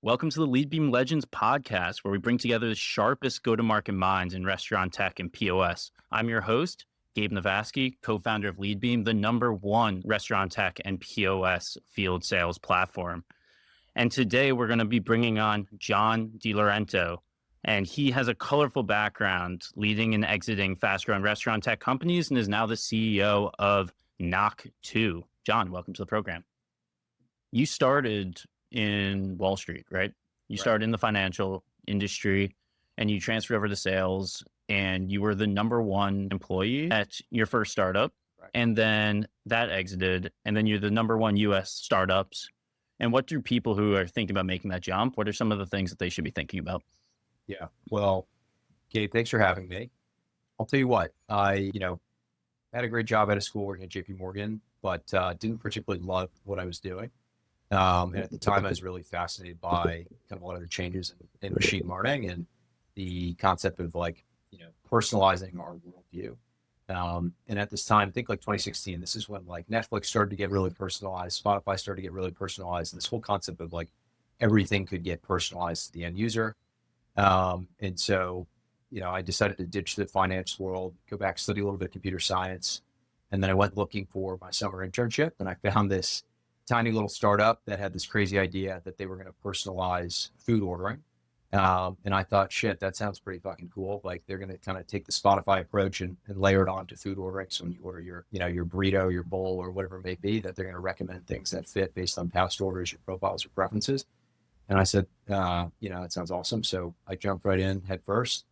Welcome to the Leadbeam Legends podcast, where we bring together the sharpest go-to-market minds in restaurant tech and POS. I'm your host, Gabe Naviasky, co-founder of Leadbeam, the #1 restaurant tech and POS field sales platform. And today we're going to be bringing on John DiLoreto, and he has a colorful background leading and exiting fast-growing restaurant tech companies and is now the CEO of Knock2. John, welcome to the program. You started in Wall Street, right? You started in the financial industry and you transferred over to sales, and you were the #1 employee at your first startup. Right. And then that exited, and then you're the #1 US startups. And what do people who are thinking about making that jump, what are some of the things that they should be thinking about? Yeah. Well, Gabe, thanks for having me. I'll tell you what, I had a great job out of school working at JP Morgan, but didn't particularly love what I was doing. And at the time, I was really fascinated by kind of a lot of the changes in machine learning and the concept of personalizing our worldview. And at this time, I think like 2016, this is when like Netflix started to get really personalized, Spotify started to get really personalized, and this whole concept of like everything could get personalized to the end user. And so, I decided to ditch the finance world, go back, study a little bit of computer science. And then I went looking for my summer internship, and I found this tiny little startup that had this crazy idea that they were going to personalize food ordering. And I thought, shit, that sounds pretty fucking cool. Like they're going to kind of take the Spotify approach and layer it onto food ordering. So when you order your burrito, your bowl, or whatever it may be, that they're going to recommend things that fit based on past orders, your profiles, your preferences. And I said, that sounds awesome. So I jumped right in head first.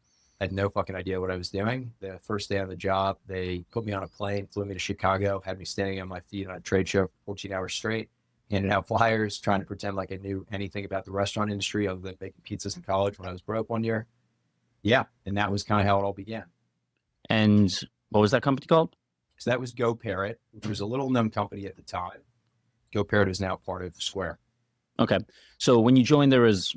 I had no fucking idea what I was doing. The first day on the job, they put me on a plane, flew me to Chicago, had me standing on my feet on a trade show for 14 hours straight, handing out flyers, trying to pretend like I knew anything about the restaurant industry other than making pizzas in college when I was broke one year. Yeah. And that was kind of how it all began. And what was that company called? So that was GoParrot, which was a little known company at the time. GoParrot is now part of Square. Okay. So when you joined, there was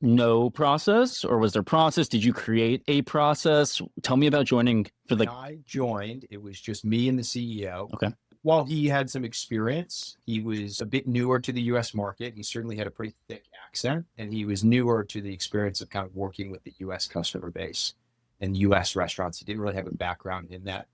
no process, or was there process? Did you create a process? Tell me about joining When I joined, it was just me and the CEO. Okay. While he had some experience, he was a bit newer to the US market. He certainly had a pretty thick accent, and he was newer to the experience of kind of working with the US customer base and US restaurants. He didn't really have a background in that.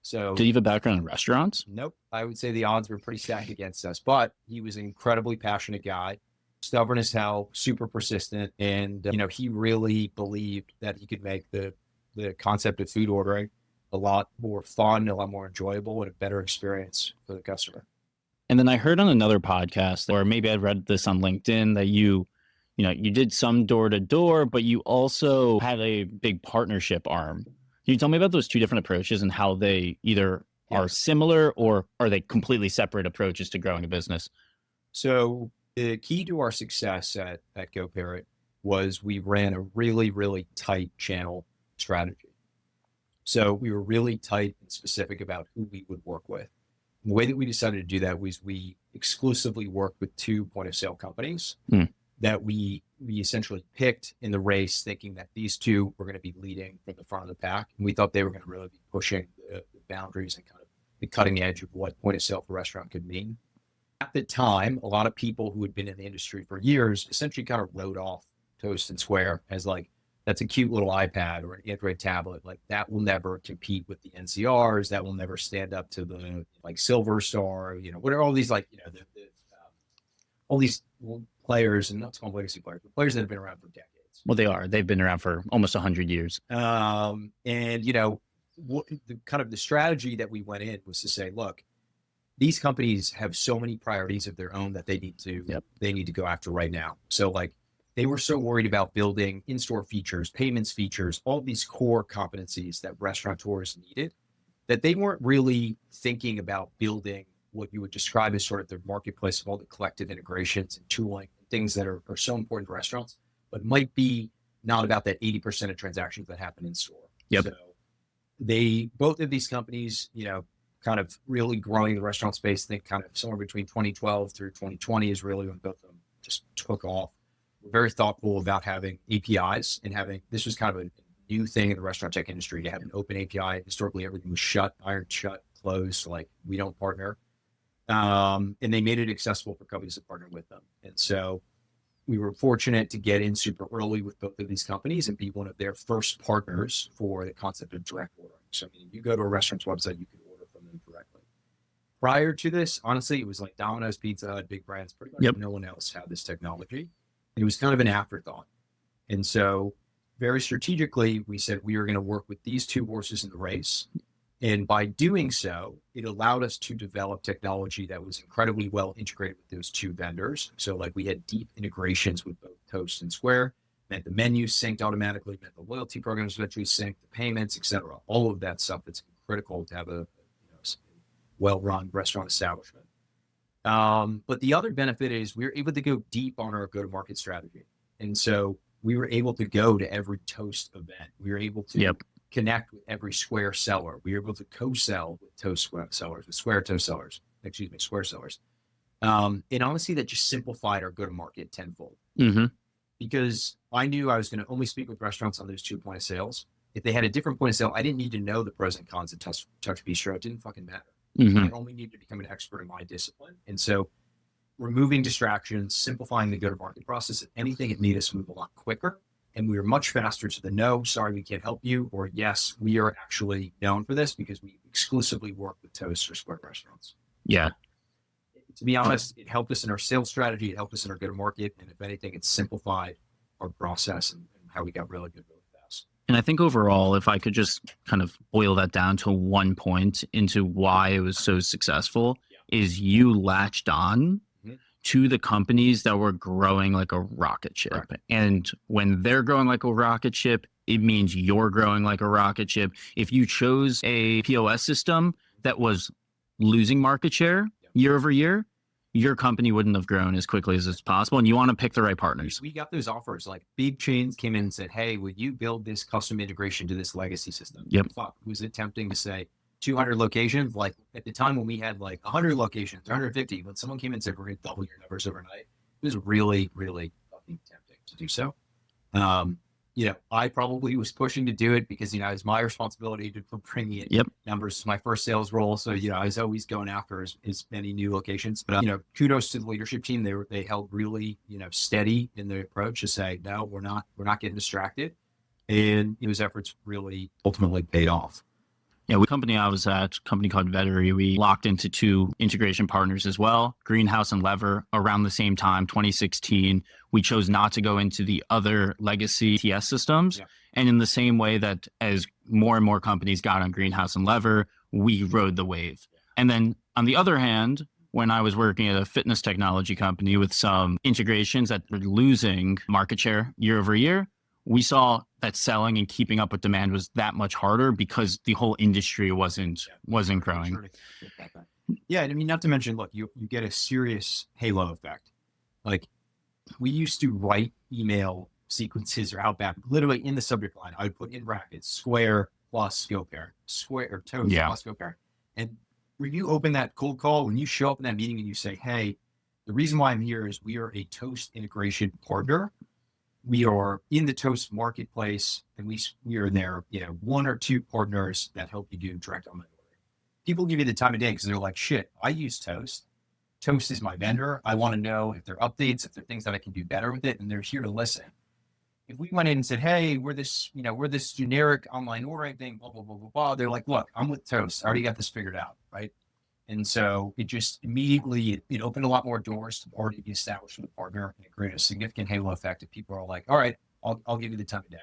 So Did you have a background in restaurants? Nope. I would say the odds were pretty stacked against us, but he was an incredibly passionate guy, stubborn as hell, super persistent. And, he really believed that he could make the concept of food ordering a lot more fun, a lot more enjoyable, and a better experience for the customer. And then I heard on another podcast, or maybe I read this on LinkedIn, that you did some door to door, but you also had a big partnership arm. Can you tell me about those two different approaches and how they either are similar or are they completely separate approaches to growing a business? So the key to our success at GoParrot was we ran a really, really tight channel strategy. So we were really tight and specific about who we would work with. And the way that we decided to do that was we exclusively worked with 2 point of sale companies that we essentially picked in the race, thinking that these 2 were going to be leading from the front of the pack. And we thought they were going to really be pushing the boundaries and kind of the cutting edge of what point of sale for restaurant could mean. At the time, a lot of people who had been in the industry for years essentially kind of wrote off Toast and Square as like, that's a cute little iPad or an Android tablet. Like that will never compete with the NCRs. That will never stand up to the like Silver Star, whatever, all these all these players, and not small legacy players, but players that have been around for decades. Well, they are. They've been around for almost 100 years. And, the strategy that we went in was to say, look, these companies have so many priorities of their own that they need to go after right now. So like they were so worried about building in-store features, payments features, all these core competencies that restaurateurs needed, that they weren't really thinking about building what you would describe as sort of the marketplace of all the collective integrations and tooling, things that are so important to restaurants, but might be not about that 80% of transactions that happen in store. Yep. So both of these companies, kind of really growing the restaurant space, I think kind of somewhere between 2012 through 2020 is really when both of them just took off. We're very thoughtful about having APIs and this was kind of a new thing in the restaurant tech industry to have an open API. Historically, everything was shut, ironed shut, closed, like we don't partner. And they made it accessible for companies to partner with them. And so we were fortunate to get in super early with both of these companies and be one of their first partners for the concept of direct ordering. So, I mean, you go to a restaurant's website, you can order from them directly. Prior to this, honestly, it was like Domino's, Pizza Hut, big brands. Pretty much no one else had this technology. It was kind of an afterthought. And so very strategically, we said we were going to work with these two horses in the race. And by doing so, it allowed us to develop technology that was incredibly well integrated with those two vendors. So like we had deep integrations with both Toast and Square, meant the menus synced automatically, meant the loyalty programs eventually synced, the payments, et cetera. All of that stuff that's critical to have a well-run restaurant establishment. But the other benefit is we were able to go deep on our go-to-market strategy. And so we were able to go to every Toast event. We were able to connect with every Square seller. We were able to co-sell with Toast sellers, with Square Toast sellers, Square sellers. And honestly, that just simplified our go-to-market tenfold. Because I knew I was going to only speak with restaurants on those 2 point of sales. If they had a different point of sale, I didn't need to know the pros and cons of Touch Bistro. It didn't fucking matter. I only needed to become an expert in my discipline. And so removing distractions, simplifying the go-to-market process, if anything, it made us move a lot quicker. And we were much faster to the no, sorry, we can't help you, or yes, we are actually known for this because we exclusively work with Toast or Square restaurants. Yeah. To be honest, it helped us in our sales strategy. It helped us in our go-to-market. And if anything, it simplified our process and how we got really good really fast. And I think overall, if I could just kind of boil that down to one point into why it was so successful, is you latched on to the companies that were growing like a rocket ship. Correct. And when they're growing like a rocket ship, it means you're growing like a rocket ship. If you chose a POS system that was losing market share year over year, your company wouldn't have grown as quickly as it's possible. And you want to pick the right partners. We got those offers. Like big chains came in and said, hey, would you build this custom integration to this legacy system? Fuck, was it tempting to say 200 locations? Like at the time when we had like 100 locations, 150, when someone came in and said, we're going to double your numbers overnight, it was really, really fucking tempting to do so. I probably was pushing to do it because, it was my responsibility to bring in numbers to my first sales role. So, I was always going after as many new locations. But, kudos to the leadership team. They held really, steady in their approach to say, no, we're not getting distracted. And those efforts really ultimately paid off. Yeah, the company I was at, a company called Vettery, we locked into 2 integration partners as well, Greenhouse and Lever, around the same time, 2016. We chose not to go into the other legacy TS systems. And in the same way that as more and more companies got on Greenhouse and Lever, we rode the wave. And then on the other hand, when I was working at a fitness technology company with some integrations that were losing market share year over year, we saw that selling and keeping up with demand was that much harder because the whole industry wasn't growing. Yeah, I mean, not to mention, look, you get a serious halo effect. Like we used to write email sequences or outbound, literally in the subject line, I would put in brackets, Square plus GoParrot, Square or Toast plus GoParrot. And when you open that cold call, when you show up in that meeting and you say, hey, the reason why I'm here is we are a Toast integration partner. We are in the Toast marketplace, and we are their 1 or 2 partners that help you do direct online ordering. People give you the time of day because they're like, shit, I use Toast. Toast is my vendor. I want to know if there are updates, if there are things that I can do better with it, and they're here to listen. If we went in and said, hey, we're this generic online ordering thing, blah, blah, blah, blah, blah, they're like, look, I'm with Toast. I already got this figured out, right? And so it just immediately, it opened a lot more doors to already be established with a partner, and it created a significant halo effect if people are like, all right, I'll give you the time of day.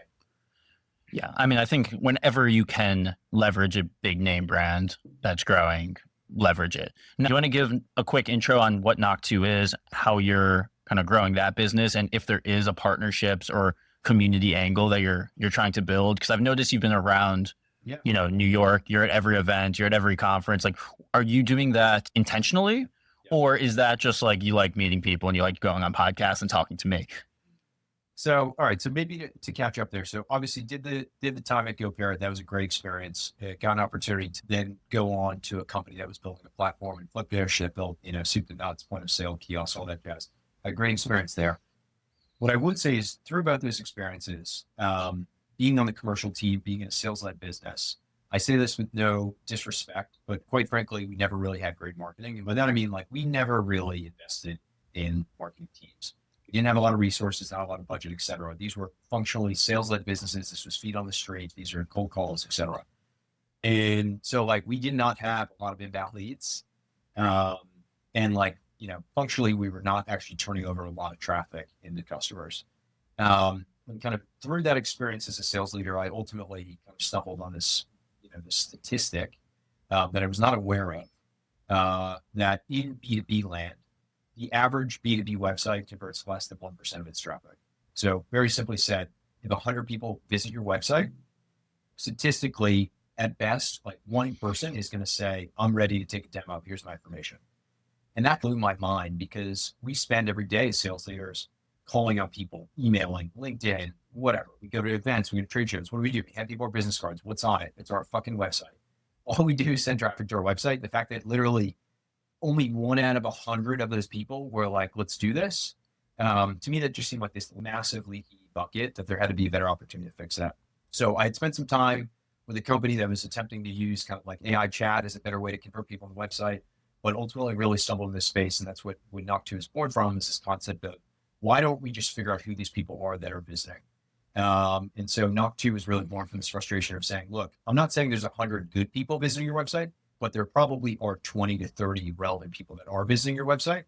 Yeah. I mean, I think whenever you can leverage a big name brand that's growing, leverage it. Now, do you want to give a quick intro on what Knock 2 is, how you're kind of growing that business, and if there is a partnerships or community angle that you're trying to build? Because I've noticed you've been around New York, you're at every event, you're at every conference. Like, are you doing that intentionally? Or is that just like you like meeting people and you like going on podcasts and talking to me? So, all right. So maybe to catch up there. So obviously did the time at GoParrot. That was a great experience. Got an opportunity to then go on to a company that was building a platform and Flipdish that built, soup to nuts, point of sale, kiosks, all that jazz. A great experience there. What I would say is through both those experiences, being on the commercial team, being in a sales-led business, I say this with no disrespect, but quite frankly, we never really had great marketing. And by that, I mean, like, we never really invested in marketing teams. We didn't have a lot of resources, not a lot of budget, et cetera. These were functionally sales-led businesses. This was feet on the street. These are cold calls, et cetera. And so like, we did not have a lot of inbound leads. And like, functionally, we were not actually turning over a lot of traffic into customers. And kind of through that experience as a sales leader, I ultimately kind of stumbled on this, this statistic that I was not aware of, that in B2B land, the average B2B website converts less than 1% of its traffic. So very simply said, if 100 people visit your website, statistically, at best, like one person is going to say, I'm ready to take a demo. Here's my information. And that blew my mind because we spend every day as sales leaders calling out people, emailing, LinkedIn, whatever. We go to events, we go to trade shows. What do? We hand people our business cards. What's on it? It's our fucking website. All we do is send traffic to our website. The fact that literally only 1 out of 100 of those people were like, let's do this. To me, that just seemed like this massive leaky bucket that there had to be a better opportunity to fix that. So I had spent some time with a company that was attempting to use kind of like AI chat as a better way to convert people on the website, but ultimately really stumbled in this space. And that's what Knock 2 is born from, is this concept of why don't we just figure out who these people are that are visiting? And so Knock 2 was really born from this frustration of saying, look, I'm not saying there's 100 good people visiting your website, but there probably are 20 to 30 relevant people that are visiting your website.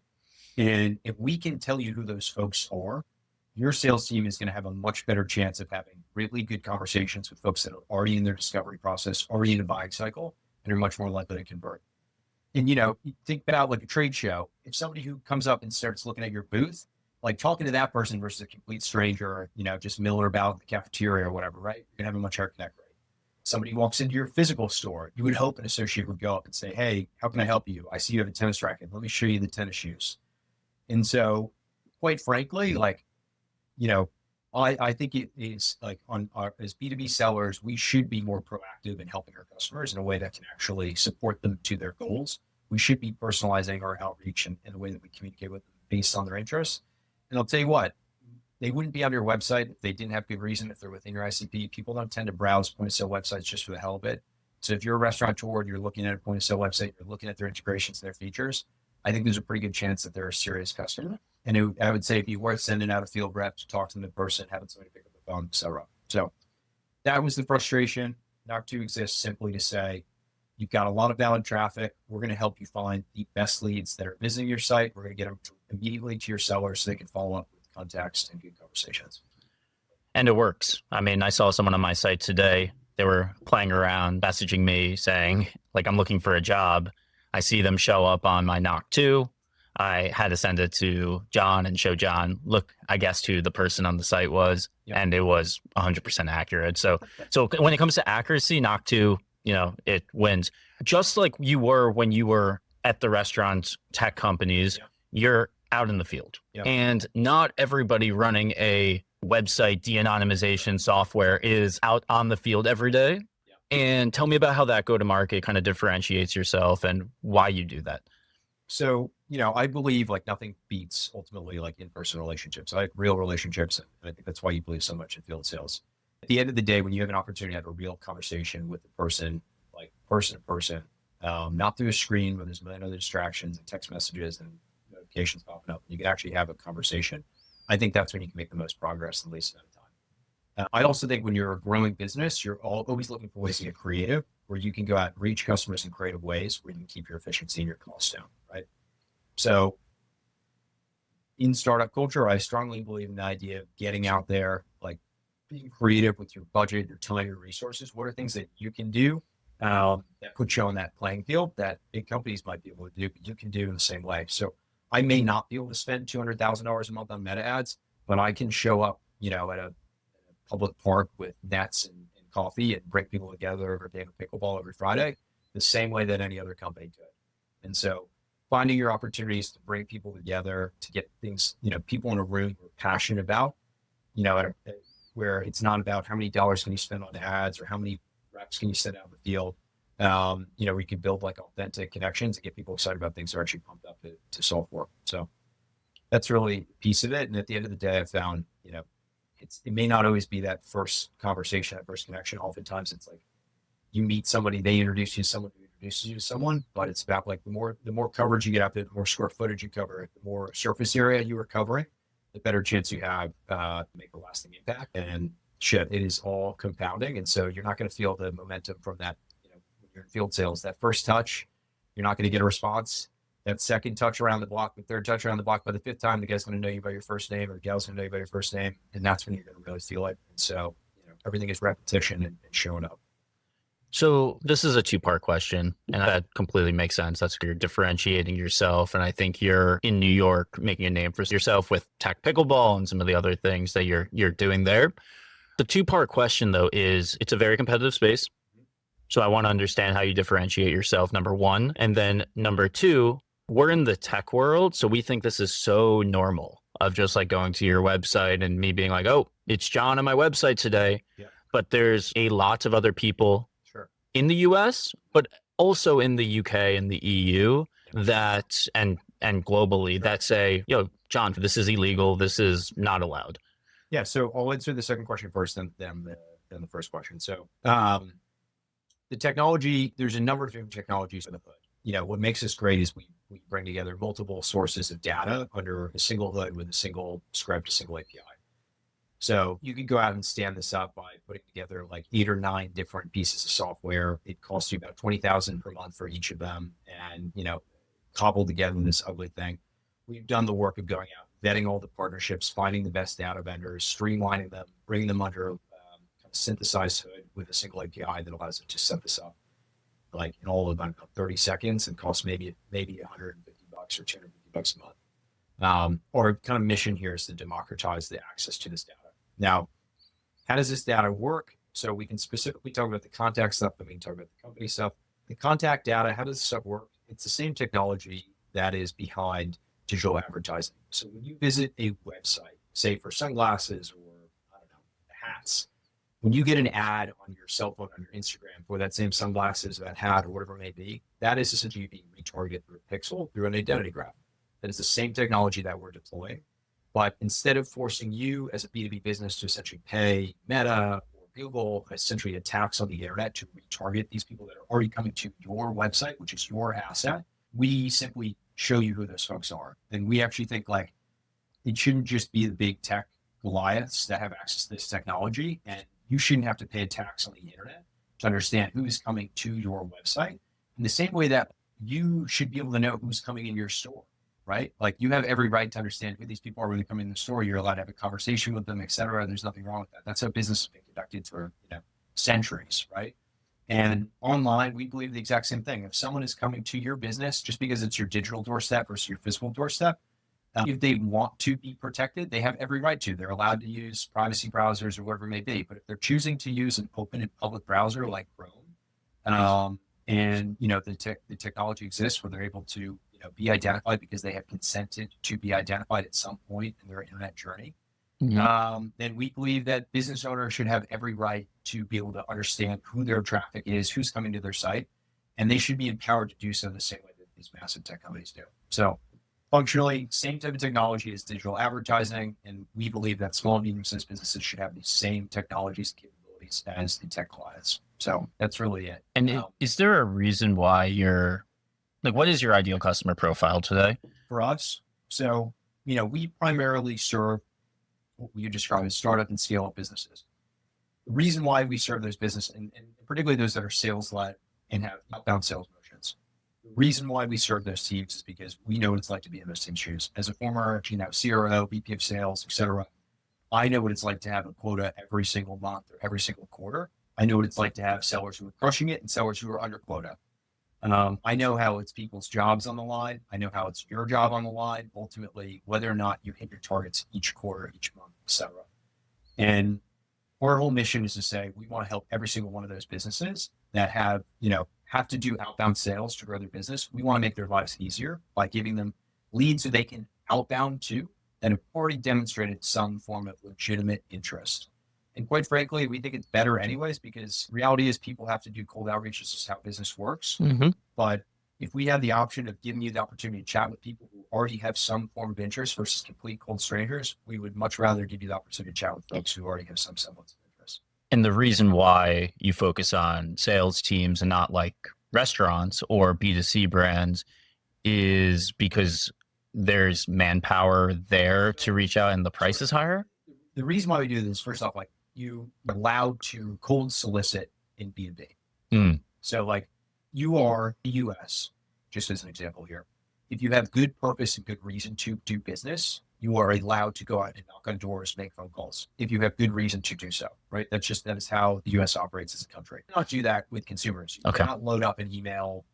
And if we can tell you who those folks are, your sales team is going to have a much better chance of having really good conversations with folks that are already in their discovery process, already in the buying cycle, and are much more likely to convert. And, you think about like a trade show. If somebody who comes up and starts looking at your booth, like talking to that person versus a complete stranger, just milling about the cafeteria or whatever, right? You're going to have a much higher connect rate. Somebody walks into your physical store, you would hope an associate would go up and say, hey, how can I help you? I see you have a tennis racket. Let me show you the tennis shoes. And so quite frankly, like, I think it is like as B2B sellers, we should be more proactive in helping our customers in a way that can actually support them to their goals. We should be personalizing our outreach in a way that we communicate with them based on their interests. And I'll tell you what, they wouldn't be on your website if they didn't have good reason. If they're within your ICP, people don't tend to browse point of sale websites just for the hell of it. So if you're a restaurateur and you're looking at a point of sale website, you're looking at their integrations, their features, I think there's a pretty good chance that they're a serious customer. And I would say it'd be worth sending out a field rep to talk to them in person, having somebody pick up the phone, et cetera. So that was the frustration. Knock 2 exists simply to say, you've got a lot of valid traffic. We're going to help you find the best leads that are visiting your site. We're going to get them immediately to your sellers so they can follow up with context and good conversations. And it works. I mean, I saw someone on my site today. They were playing around, messaging me saying, like, I'm looking for a job. I see them show up on my Knock 2. I had to send it to John and show John, look, I guessed who the person on the site was, and it was 100% accurate. So when it comes to accuracy, Knock 2, it wins. Just like you were when you were at the restaurant tech companies, you're out in the field. And not everybody running a website de-anonymization software is out on the field every day. And tell me about how that go-to-market kind of differentiates yourself and why you do that. So, I believe like nothing beats ultimately like in-person relationships. I like real relationships. And I think that's why you believe so much in field sales. At the end of the day, when you have an opportunity to have a real conversation with the person, like person to person, not through a screen where there's a million other distractions and text messages and notifications popping up, you can actually have a conversation. I think that's when you can make the most progress in the least amount of time. I also think when you're a growing business, you're always looking for ways to get creative, where you can go out and reach customers in creative ways, where you can keep your efficiency and your costs down, right? So in startup culture, I strongly believe in the idea of getting out there, like being creative with your budget, your time, your resources. What are things that you can do that put you on that playing field that big companies might be able to do, but you can do in the same way. So I may not be able to spend $200,000 a month on meta ads, but I can show up, at a public park with nets and coffee and bring people together over a game of pickleball every Friday, the same way that any other company could. And so finding your opportunities to bring people together, to get things, people in a room you're passionate about, where it's not about how many dollars can you spend on ads or how many reps can you send out in the field. We can build like authentic connections and get people excited about things they're actually pumped up to solve for. So that's really a piece of it. And at the end of the day, I found, it may not always be that first conversation, that first connection. Oftentimes it's like you meet somebody, they introduce you to someone who introduces you to someone, but it's about like the more coverage you get out there, the more square footage you cover, the more surface area you are covering, the better chance you have to make a lasting impact. And shit, it is all compounding. And so you're not going to feel the momentum from that, when you're in field sales, that first touch, you're not going to get a response. That second touch around the block, the third touch around the block, by the fifth time, the guy's going to know you by your first name, or the gal's going to know you by your first name. And that's when you're going to really feel it. And so, everything is repetition and showing up. So this is a two-part question, and that completely makes sense. That's where you're differentiating yourself. And I think you're in New York making a name for yourself with Tech Pickleball and some of the other things that you're doing there. The two-part question, though, is it's a very competitive space. So I want to understand how you differentiate yourself, number one. And then number two, we're in the tech world, so we think this is so normal of just like going to your website and me being like, oh, it's John on my website today. Yeah. But there's a lot of other people in the US, but also in the UK and the EU that, and globally, that say, John, this is illegal. This is not allowed. Yeah. So I'll answer the second question first, then the first question. So the technology, there's a number of different technologies in the hood. What makes us great is we bring together multiple sources of data under a single hood with a single script, a single API. So you can go out and stand this up by putting together like 8 or 9 different pieces of software. It costs you about $20,000 per month for each of them, and cobbled together this ugly thing. We've done the work of going out, vetting all the partnerships, finding the best data vendors, streamlining them, bringing them under a synthesized hood with a single API that allows it to set this up like in all of about 30 seconds and costs maybe $150 or $250 a month. Our kind of mission here is to democratize the access to this data. Now, how does this data work? So we can specifically talk about the contact stuff, but we can talk about the company stuff. The contact data, how does this stuff work? It's the same technology that is behind digital advertising. So when you visit a website, say for sunglasses or, hats, when you get an ad on your cell phone, on your Instagram for that same sunglasses, that hat, or whatever it may be, that is essentially being retargeted through a pixel, through an identity graph. That is the same technology that we're deploying. But instead of forcing you as a B2B business to essentially pay Meta or Google essentially a tax on the internet to retarget these people that are already coming to your website, which is your asset, we simply show you who those folks are. And we actually think like it shouldn't just be the big tech Goliaths that have access to this technology. And you shouldn't have to pay a tax on the internet to understand who is coming to your website in the same way that you should be able to know who's coming in your store. Right? Like you have every right to understand who these people are when they come in the store. You're allowed to have a conversation with them, et cetera. There's nothing wrong with that. That's how business has been conducted for, centuries, right? And online, we believe the exact same thing. If someone is coming to your business, just because it's your digital doorstep versus your physical doorstep, if they want to be protected, they have every right to. They're allowed to use privacy browsers or whatever it may be. But if they're choosing to use an open and public browser like Chrome, and the technology exists where they're able to be identified because they have consented to be identified at some point in their internet journey, then we believe that business owners should have every right to be able to understand who their traffic is, who's coming to their site, and they should be empowered to do so the same way that these massive tech companies do. So functionally, same type of technology as digital advertising, and we believe that small and medium-sized businesses should have the same technologies and capabilities as the tech clients. So that's really it. And is there a reason why what is your ideal customer profile today? For us, so, we primarily serve what you describe as startup and scale up businesses. The reason why we serve those businesses, and particularly those that are sales-led and have outbound sales motions, the reason why we serve those teams is because we know what it's like to be in those teams' shoes. As a former, CRO, VP of sales, et cetera, I know what it's like to have a quota every single month or every single quarter. I know what it's like to have sellers who are crushing it and sellers who are under quota. I know how it's people's jobs on the line. I know how it's your job on the line, ultimately, whether or not you hit your targets each quarter, each month, et cetera. And our whole mission is to say, we want to help every single one of those businesses that have to do outbound sales to grow their business. We want to make their lives easier by giving them leads so they can outbound to that have already demonstrated some form of legitimate interest. And quite frankly, we think it's better anyways, because reality is people have to do cold outreach. This is how business works. But if we have the option of giving you the opportunity to chat with people who already have some form of interest versus complete cold strangers, we would much rather give you the opportunity to chat with folks who already have some semblance of interest. And the reason why you focus on sales teams and not like restaurants or B2C brands is because there's manpower there to reach out and the price is higher? The reason why we do this, first off, like you are allowed to cold solicit in B2B. Mm. So like you are the US, just as an example here. If you have good purpose and good reason to do business, you are allowed to go out and knock on doors, make phone calls. If you have good reason to do so, right? That is how the US operates as a country. You cannot do that with consumers. You cannot load up an email,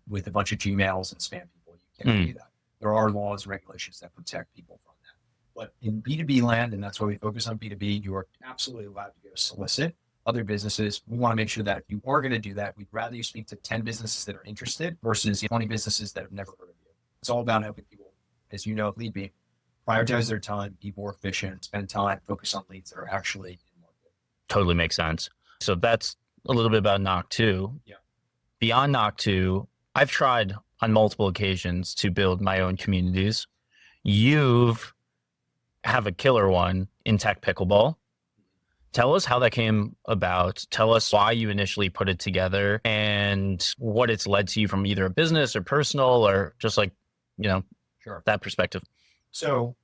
with a bunch of Gmails and spam people. You can't do that. There are laws and regulations that protect people from that. But in B2B land, and that's why we focus on B2B, you are absolutely allowed to go solicit other businesses. We want to make sure that if you are going to do that, we'd rather you speak to 10 businesses that are interested versus 20 businesses that have never heard of you. It's all about helping people, as you know, Leadbeam, prioritize their time, be more efficient, spend time, focus on leads that are actually in market. Totally makes sense. So that's a little bit about Knock 2. Yeah. Beyond Knock 2, I've tried on multiple occasions to build my own communities. You've have a killer one in Tech Pickleball. Tell us how that came about. Tell us why you initially put it together and what it's led to you from either a business or personal or just like, Sure. that perspective. So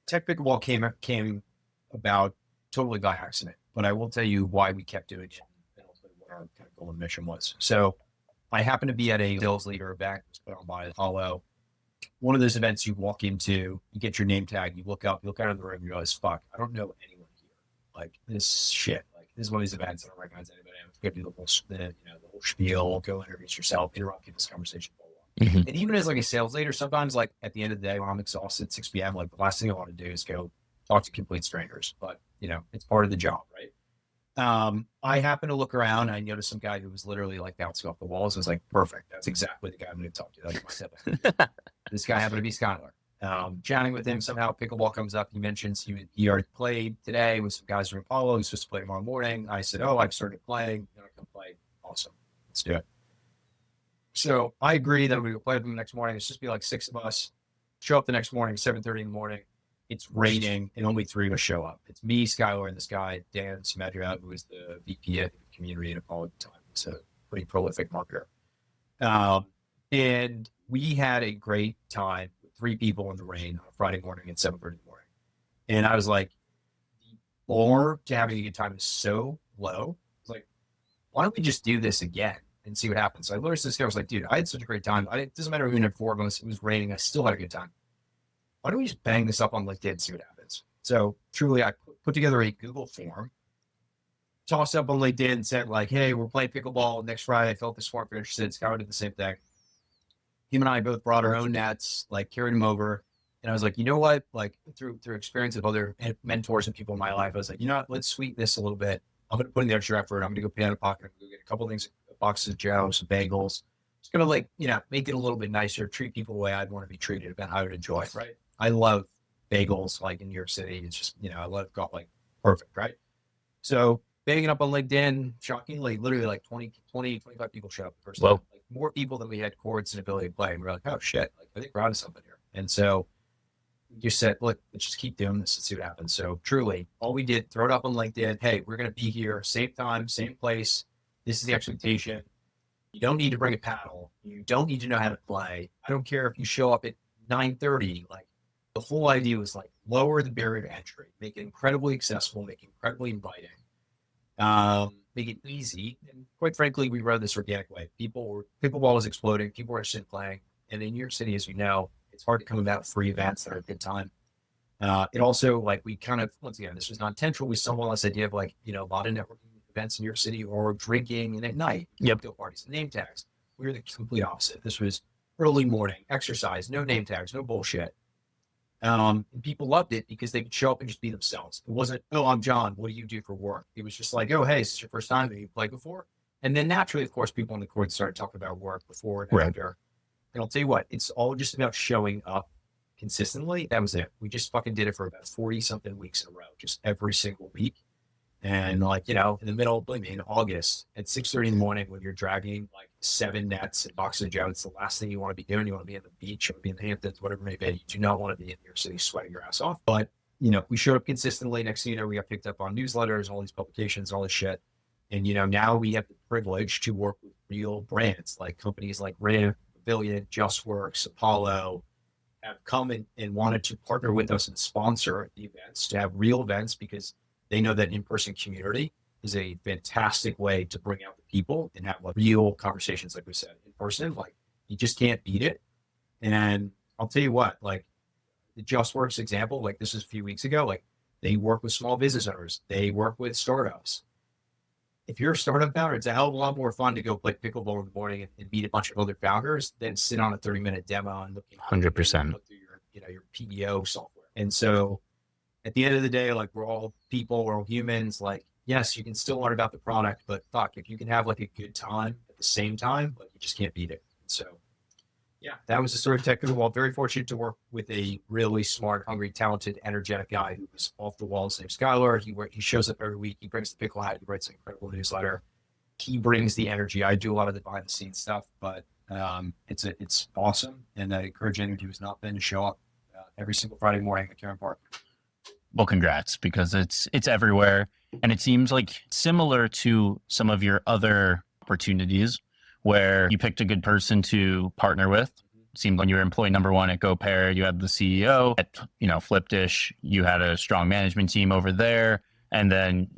Tech Pickleball came about totally by accident, but I will tell you why we kept doing it and what our kind of goal and mission was. So I happened to be at a sales leader event put on by Apollo. One of those events you walk into, you get your name tag, you look out of the room, you realize, fuck, I don't know anyone here. Like this shit. Like this is one of these events I don't recognize anybody. I'm going to do the whole spiel, go introduce yourself, interrupt people's conversation. Mm-hmm. And even as like a sales leader, sometimes like at the end of the day when I'm exhausted at 6 p.m., like the last thing I want to do is go talk to complete strangers. But it's part of the job, right? I happened to look around. I noticed some guy who was literally like bouncing off the walls. I was like, perfect. That's exactly the guy I'm going to talk to. Like myself. This guy happened to be Skylar. Chatting with him, somehow pickleball comes up. He mentions he already played today with some guys from Apollo. He's supposed to play tomorrow morning. I said, oh, I've started playing. Then I come play. Awesome. Let's do it. So I agree that we would play with them the next morning. It's just be like 6 of us. Show up the next morning, 7:30 in the morning. It's raining and only 3 of us show up. It's me, Skylar, and this guy, Dan Smadria, who is the VP of community at Apollo at the time. He's a pretty prolific marketer. And we had a great time with 3 people in the rain on a Friday morning at 7:30 in the morning. And I was like, the bar to having a good time is so low. I was like, why don't we just do this again and see what happens? So I literally this guy was like, dude, I had such a great time. It doesn't matter if we had 4 of us. It was raining. I still had a good time. Why don't we just bang this up on LinkedIn and see what happens? So truly, I put together a Google form, tossed up on LinkedIn and said like, hey, we're playing pickleball next Friday. I felt this form for interested. Skylar did the same thing. Him and I both brought our own nets, like carried them over. And I was like, you know what? Like through experience of other mentors and people in my life, I was like, you know what? Let's sweeten this a little bit. I'm going to put in the extra effort. I'm going to go pay out of pocket. I'm going to go get a couple of things, boxes of Joe, some bagels. Just going to make it a little bit nicer, treat people the way I'd want to be treated, about how I would enjoy it, right? I love bagels, like in New York City. It's just, I love like perfect, right? So banging up on LinkedIn, shockingly, literally like 20, 25 people showed up the first time. Like more people than we had chords and ability to play. And we were like, oh shit, like I think we're onto something here. And so we just said, look, let's just keep doing this and see what happens. So truly, all we did, throw it up on LinkedIn. Hey, we're going to be here, same time, same place. This is the expectation. You don't need to bring a paddle. You don't need to know how to play. I don't care if you show up at 9:30, like, the whole idea was like lower the barrier to entry, make it incredibly accessible, make it incredibly inviting, make it easy. And quite frankly, we rode this organic way. Pickleball was exploding. People were interested in playing. And in New York City, as you know, it's hard to come about free events that are a good time. It also we kind of, once again, this was not intentional. We stumbled on this idea of a lot of networking events in New York City or drinking and at night, cocktail parties, name tags. We were the complete opposite. This was early morning, exercise, no name tags, no bullshit. And people loved it because they could show up and just be themselves. It wasn't, oh, I'm John. What do you do for work? It was just like, oh, hey, is this your first time that you played before? And then naturally, of course, people on the court started talking about work before and after. And I'll tell you what, it's all just about showing up consistently. That was it. We just fucking did it for about 40 something weeks in a row, just every single week. And in the middle, in August at 6:30 in the morning, when you're dragging 7 nets and boxes of Joe, it's the last thing you want to be doing. You want to be on the beach, you want to be in the Hamptons, whatever it may be. You do not want to be in New York City sweating your ass off. But, we showed up consistently. Next thing you know, we got picked up on newsletters, all these publications, all this shit. And, now we have the privilege to work with real brands, like companies like Riv, Pavilion, JustWorks, Apollo, have come and wanted to partner with us and sponsor the events, to have real events, because they know that in-person community is a fantastic way to bring out the people and have like real conversations, like we said, in person. Like, you just can't beat it. And I'll tell you what, like the JustWorks example, like this is a few weeks ago, like they work with small business owners, they work with startups. If you're a startup founder, it's a hell of a lot more fun to go play pickleball in the morning and meet a bunch of other founders than sit on a 30-minute demo and look 100%. Look through your PEO software. And so at the end of the day, like we're all people, we're all humans. Like, yes, you can still learn about the product, but fuck, if you can have like a good time at the same time, like you just can't beat it. So yeah, that was the story of Tech Pickleball. Very fortunate to work with a really smart, hungry, talented, energetic guy who was off the wall. His name's Skylar. He shows up every week. He brings the pickle hat. He writes an incredible newsletter. He brings the energy. I do a lot of the behind the scenes stuff, but it's awesome. And I encourage anybody who's not been to show up every single Friday morning at Karen Park. Well, congrats, because it's everywhere. And it seems like similar to some of your other opportunities where you picked a good person to partner with. It seemed like you were employee number one at GoParrot. You had the CEO at, Flipdish. You had a strong management team over there. And then,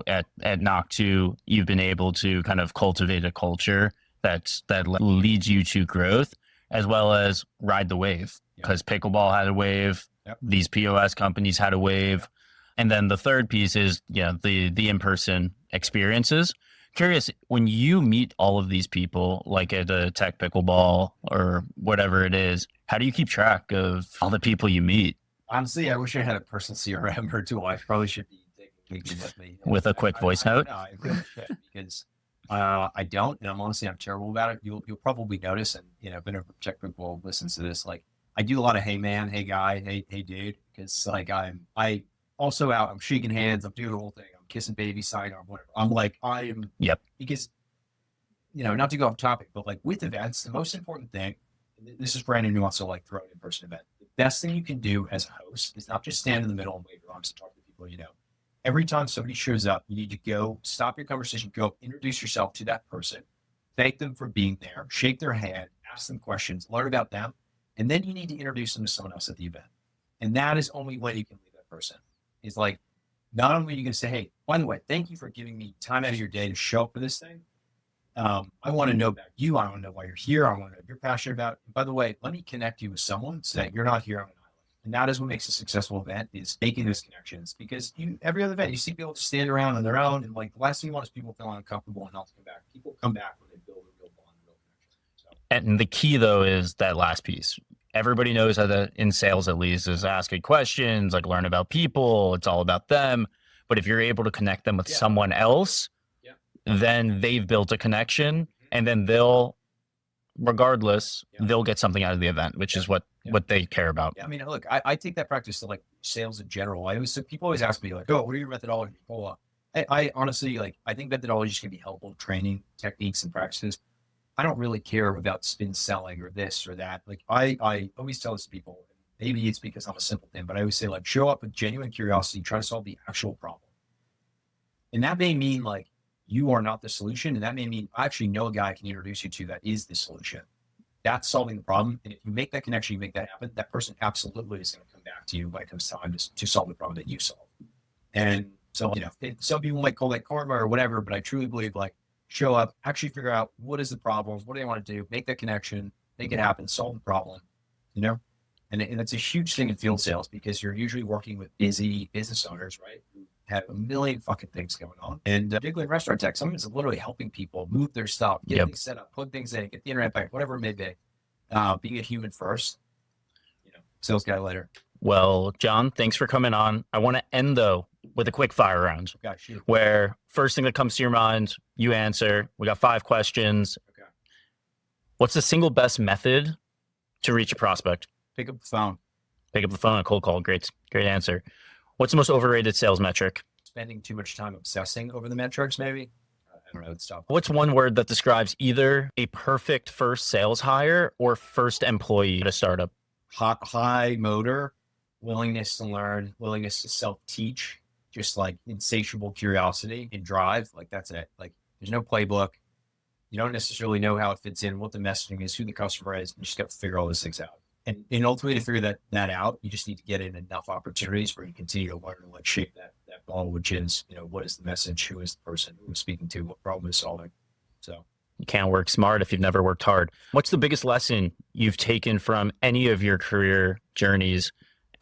at Knock 2, you've been able to kind of cultivate a culture that leads you to growth, as well as ride the wave, because pickleball had a wave. Yep. These POS companies had a wave. And then the third piece is, the in-person experiences. Curious, when you meet all of these people, like at a Tech Pickleball or whatever it is, how do you keep track of all the people you meet? Honestly, I wish I had a personal CRM or tool. I probably should be taking with me. With a quick voice note? No, I really should, because I don't, and I'm terrible about it. You'll probably notice, and if anyone Tech Pickleball listens to this, like I do a lot of hey man, hey guy, hey dude, because like I'm also out, I'm shaking hands, I'm doing the whole thing. Kissing baby, sidearm, whatever. I'm like, because, not to go off topic, but like with events, the most important thing, this is for anyone who wants to like throw an in-person event. The best thing you can do as a host is not just stand in the middle and wave your arms and talk to people, Every time somebody shows up, you need to go stop your conversation, go introduce yourself to that person, thank them for being there, shake their hand, ask them questions, learn about them, and then you need to introduce them to someone else at the event. And that is only when you can leave that person. Is like, not only are you going to say, hey, by the way, thank you for giving me time out of your day to show up for this thing. I want to know about you. I want to know why you're here. I want to know what you're passionate about. By the way, let me connect you with someone so that you're not here on an island. And that is what makes a successful event, is making those connections. Because every other event, you see people just stand around on their own. And like the last thing you want is people feeling uncomfortable and not to come back. People come back when they build a real bond, a real connection. So. And the key, though, is that last piece. Everybody knows how to, in sales at least, is ask good questions, like learn about people. It's all about them. But if you're able to connect them with someone else, then they've built a connection, and then they'll get something out of the event, which is what they care about. Yeah, I mean, look, I take that practice to like sales in general. People always ask me like, oh, what are your methodologies? I honestly, like, I think methodologies can be helpful, training techniques and practices. I don't really care about spin selling or this or that. Like I always tell this to people, maybe it's because I'm a simpleton, but I always say like, show up with genuine curiosity, try to solve the actual problem. And that may mean like, you are not the solution. And that may mean I actually know a guy I can introduce you to that is the solution. That's solving the problem. And if you make that connection, you make that happen, that person absolutely is going to come back to you when it comes time to solve the problem that you solve. And so, some people might call that karma or whatever, but I truly believe like, show up, actually figure out what is the problem, what do they want to do, make that connection, make it happen, solve the problem, And it's a huge thing in field sales, because you're usually working with busy business owners, right? Who have a million fucking things going on. And particularly in restaurant tech, someone's literally helping people move their stuff, get things set up, plug things in, get the internet back, whatever it may be. Being a human first, sales guy later. Well, John, thanks for coming on. I want to end, though, with a quick fire round. Okay, shoot. Where first thing that comes to your mind, you answer. We got 5 questions. Okay. What's the single best method to reach a prospect? Pick up the phone. Pick up the phone, a cold call. Great answer. What's the most overrated sales metric? Spending too much time obsessing over the metrics, maybe. I don't know. Stop. What's one word that describes either a perfect first sales hire or first employee at a startup? High motor, willingness to learn, willingness to self-teach, just like insatiable curiosity and drive. Like that's it. Like there's no playbook. You don't necessarily know how it fits in, what the messaging is, who the customer is. You just got to figure all those things out. And ultimately, to figure that out, you just need to get in enough opportunities where you continue to learn and like shape that ball, which is, what is the message? Who is the person who is speaking to? What problem is solving? So You can't work smart if you've never worked hard. What's the biggest lesson you've taken from any of your career journeys,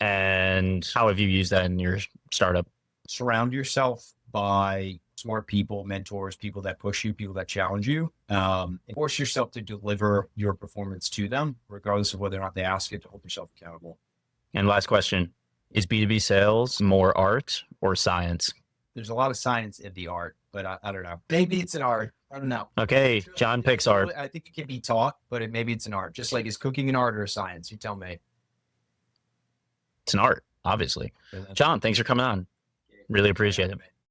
and how have you used that in your startup? surround yourself by smart people, mentors, people that push you, people that challenge you, and force yourself to deliver your performance to them, regardless of whether or not they ask it, to hold yourself accountable. And last question, is B2B sales more art or science? There's a lot of science in the art, but I don't know. Maybe it's an art. I don't know. Okay, John picks art. I think it can be taught, but maybe it's an art. Just like, is cooking an art or a science? You tell me. It's an art, obviously. John, thanks for coming on. Really appreciate it.